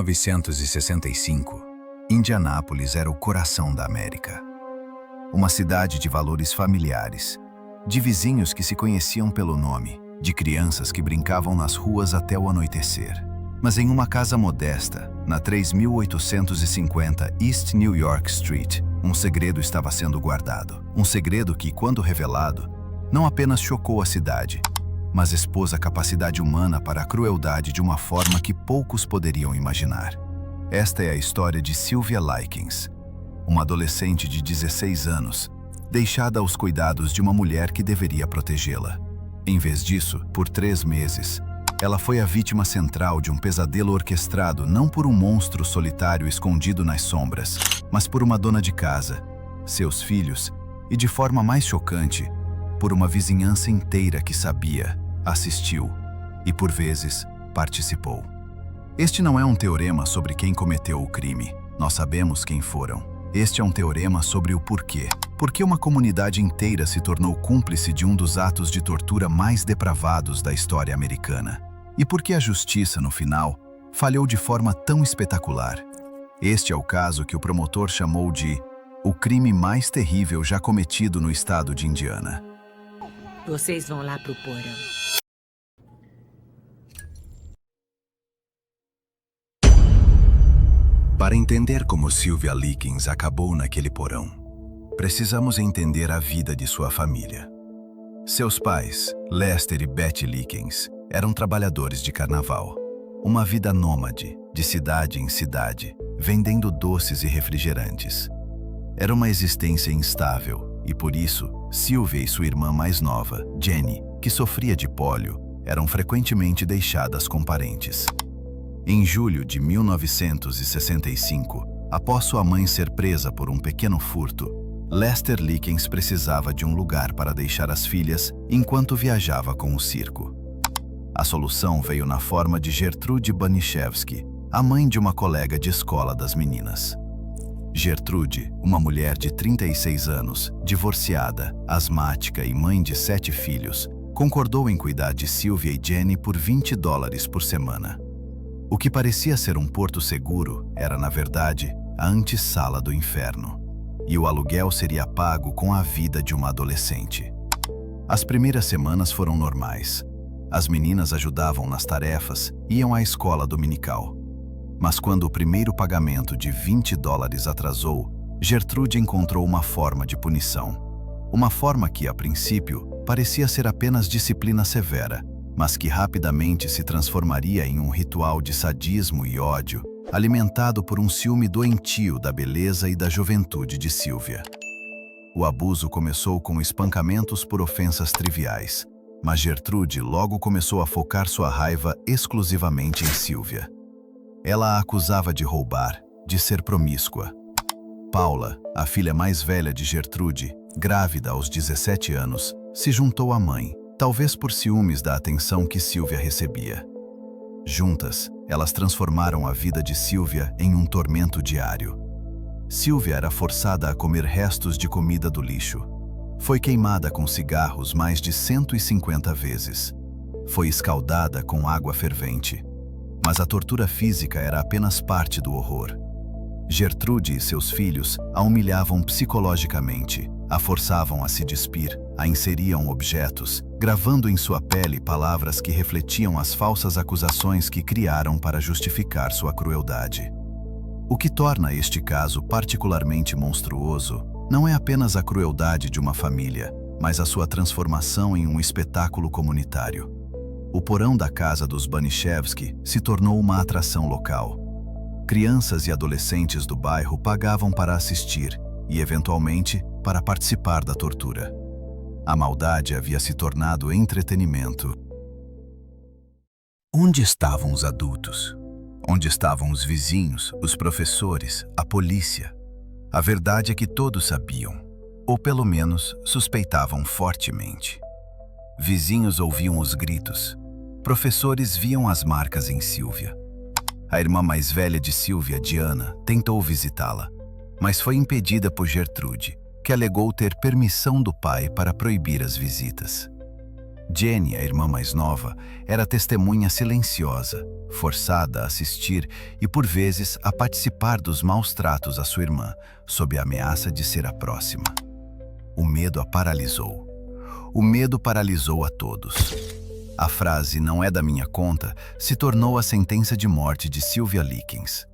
1965, Indianápolis era o coração da América. Uma cidade de valores familiares, de vizinhos que se conheciam pelo nome, de crianças que brincavam nas ruas até o anoitecer. Mas em uma casa modesta, na 3850 East New York Street, um segredo estava sendo guardado. Um segredo que, quando revelado, não apenas chocou a cidade, mas expôs a capacidade humana para a crueldade de uma forma que poucos poderiam imaginar. Esta é a história de Sylvia Likens, uma adolescente de 16 anos, deixada aos cuidados de uma mulher que deveria protegê-la. Em vez disso, por 3 meses, ela foi a vítima central de um pesadelo orquestrado não por um monstro solitário escondido nas sombras, mas por uma dona de casa, seus filhos e, de forma mais chocante, por uma vizinhança inteira que sabia, assistiu e, por vezes, participou. Este não é um teorema sobre quem cometeu o crime. Nós sabemos quem foram. Este é um teorema sobre o porquê. Por que uma comunidade inteira se tornou cúmplice de um dos atos de tortura mais depravados da história americana? E por que a justiça, no final, falhou de forma tão espetacular? Este é o caso que o promotor chamou de o crime mais terrível já cometido no estado de Indiana. Vocês vão lá pro porão. Para entender como Sylvia Likens acabou naquele porão, precisamos entender a vida de sua família. Seus pais, Lester e Betty Likens, eram trabalhadores de carnaval. Uma vida nômade, de cidade em cidade, vendendo doces e refrigerantes. Era uma existência instável e, por isso, Sylvia e sua irmã mais nova, Jenny, que sofria de pólio, eram frequentemente deixadas com parentes. Em julho de 1965, após sua mãe ser presa por um pequeno furto, Lester Likens precisava de um lugar para deixar as filhas enquanto viajava com o circo. A solução veio na forma de Gertrude Baniszewski, a mãe de uma colega de escola das meninas. Gertrude, uma mulher de 36 anos, divorciada, asmática e mãe de 7 filhos, concordou em cuidar de Sylvia e Jenny por $20 por semana. O que parecia ser um porto seguro era, na verdade, a antessala do inferno. E o aluguel seria pago com a vida de uma adolescente. As primeiras semanas foram normais. As meninas ajudavam nas tarefas e iam à escola dominical. Mas quando o primeiro pagamento de $20 atrasou, Gertrude encontrou uma forma de punição. Uma forma que, a princípio, parecia ser apenas disciplina severa, mas que rapidamente se transformaria em um ritual de sadismo e ódio, alimentado por um ciúme doentio da beleza e da juventude de Sylvia. O abuso começou com espancamentos por ofensas triviais, mas Gertrude logo começou a focar sua raiva exclusivamente em Sylvia. Ela a acusava de roubar, de ser promíscua. Paula, a filha mais velha de Gertrude, grávida aos 17 anos, se juntou à mãe, talvez por ciúmes da atenção que Sylvia recebia. Juntas, elas transformaram a vida de Sylvia em um tormento diário. Sylvia era forçada a comer restos de comida do lixo. Foi queimada com cigarros mais de 150 vezes. Foi escaldada com água fervente. Mas a tortura física era apenas parte do horror. Gertrude e seus filhos a humilhavam psicologicamente, a forçavam a se despir, a inseriam objetos, gravando em sua pele palavras que refletiam as falsas acusações que criaram para justificar sua crueldade. O que torna este caso particularmente monstruoso não é apenas a crueldade de uma família, mas a sua transformação em um espetáculo comunitário. O porão da casa dos Baniszewski se tornou uma atração local. Crianças e adolescentes do bairro pagavam para assistir e, eventualmente, para participar da tortura. A maldade havia se tornado entretenimento. Onde estavam os adultos? Onde estavam os vizinhos, os professores, a polícia? A verdade é que todos sabiam, ou pelo menos suspeitavam fortemente. Vizinhos ouviam os gritos. Professores viam as marcas em Sylvia. A irmã mais velha de Sylvia, Diana, tentou visitá-la, mas foi impedida por Gertrude, que alegou ter permissão do pai para proibir as visitas. Jenny, a irmã mais nova, era testemunha silenciosa, forçada a assistir e, por vezes, a participar dos maus tratos à sua irmã, sob a ameaça de ser a próxima. O medo a paralisou. O medo paralisou a todos. A frase "não é da minha conta" se tornou a sentença de morte de Sylvia Likens.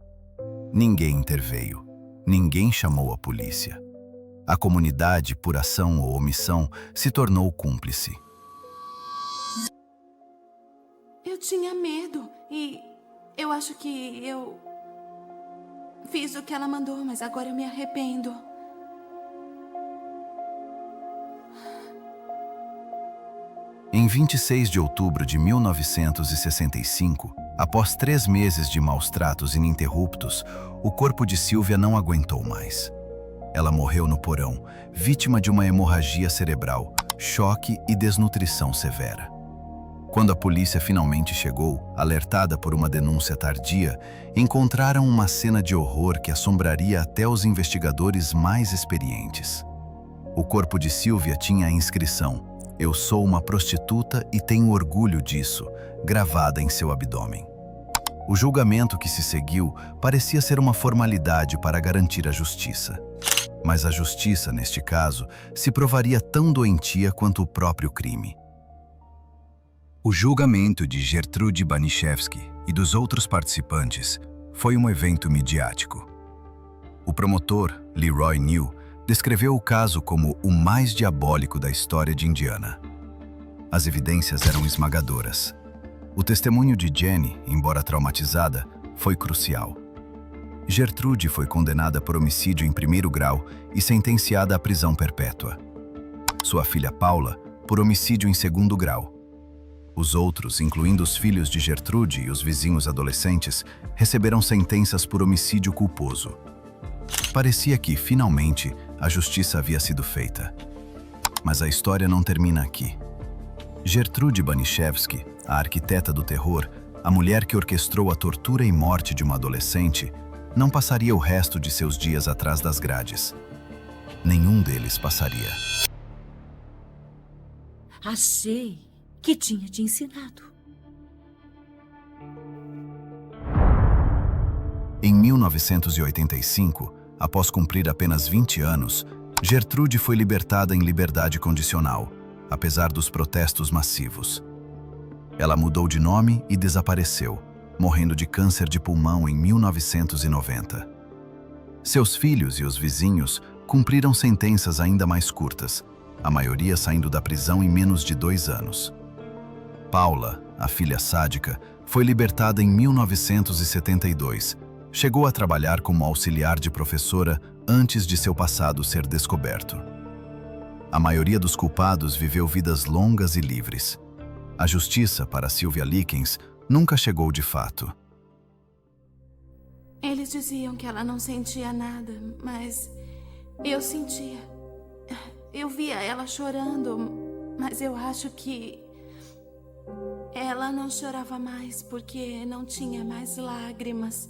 Ninguém interveio. Ninguém chamou a polícia. A comunidade, por ação ou omissão, se tornou cúmplice. Eu tinha medo e eu acho que eu fiz o que ela mandou, mas agora eu me arrependo. Em 26 de outubro de 1965, após 3 meses de maus tratos ininterruptos, o corpo de Sylvia não aguentou mais. Ela morreu no porão, vítima de uma hemorragia cerebral, choque e desnutrição severa. Quando a polícia finalmente chegou, alertada por uma denúncia tardia, encontraram uma cena de horror que assombraria até os investigadores mais experientes. O corpo de Sylvia tinha a inscrição: "Eu sou uma prostituta e tenho orgulho disso", gravada em seu abdômen. O julgamento que se seguiu parecia ser uma formalidade para garantir a justiça. Mas a justiça, neste caso, se provaria tão doentia quanto o próprio crime. O julgamento de Gertrude Baniszewski e dos outros participantes foi um evento midiático. O promotor, Leroy New, descreveu o caso como o mais diabólico da história de Indiana. As evidências eram esmagadoras. O testemunho de Jenny, embora traumatizada, foi crucial. Gertrude foi condenada por homicídio em 1º grau e sentenciada à prisão perpétua. Sua filha Paula, por homicídio em 2º grau. Os outros, incluindo os filhos de Gertrude e os vizinhos adolescentes, receberam sentenças por homicídio culposo. Parecia que, finalmente, a justiça havia sido feita. Mas a história não termina aqui. Gertrude Baniszewski, a arquiteta do terror, a mulher que orquestrou a tortura e morte de uma adolescente, não passaria o resto de seus dias atrás das grades. Nenhum deles passaria. Achei que tinha te ensinado. Em 1985, após cumprir apenas 20 anos, Gertrude foi libertada em liberdade condicional, apesar dos protestos massivos. Ela mudou de nome e desapareceu, morrendo de câncer de pulmão em 1990. Seus filhos e os vizinhos cumpriram sentenças ainda mais curtas, a maioria saindo da prisão em menos de 2 anos. Paula, a filha sádica, foi libertada em 1972. Chegou a trabalhar como auxiliar de professora antes de seu passado ser descoberto. A maioria dos culpados viveu vidas longas e livres. A justiça para Sylvia Likens nunca chegou de fato. Eles diziam que ela não sentia nada, mas eu sentia. Eu via ela chorando, mas eu acho que ela não chorava mais porque não tinha mais lágrimas.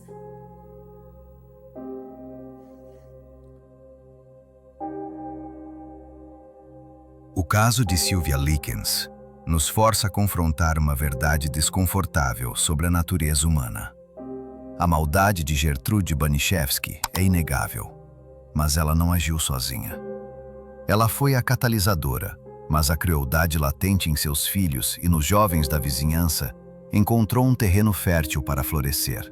O caso de Sylvia Likens nos força a confrontar uma verdade desconfortável sobre a natureza humana. A maldade de Gertrude Baniszewski é inegável, mas ela não agiu sozinha. Ela foi a catalisadora, mas a crueldade latente em seus filhos e nos jovens da vizinhança encontrou um terreno fértil para florescer.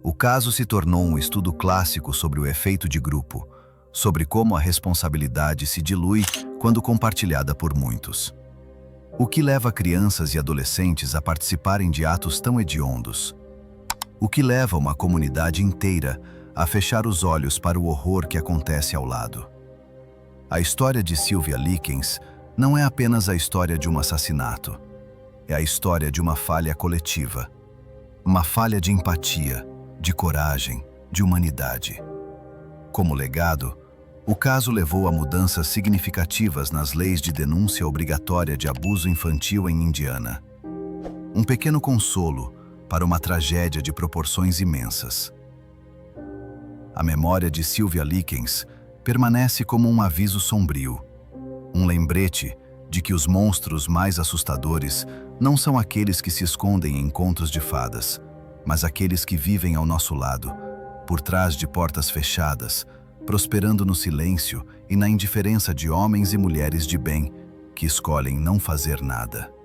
O caso se tornou um estudo clássico sobre o efeito de grupo, sobre como a responsabilidade se dilui quando compartilhada por muitos. O que leva crianças e adolescentes a participarem de atos tão hediondos? O que leva uma comunidade inteira a fechar os olhos para o horror que acontece ao lado? A história de Sylvia Likens não é apenas a história de um assassinato. É a história de uma falha coletiva. Uma falha de empatia, de coragem, de humanidade. Como legado, o caso levou a mudanças significativas nas leis de denúncia obrigatória de abuso infantil em Indiana. Um pequeno consolo para uma tragédia de proporções imensas. A memória de Sylvia Likens permanece como um aviso sombrio, um lembrete de que os monstros mais assustadores não são aqueles que se escondem em contos de fadas, mas aqueles que vivem ao nosso lado, por trás de portas fechadas, prosperando no silêncio e na indiferença de homens e mulheres de bem que escolhem não fazer nada.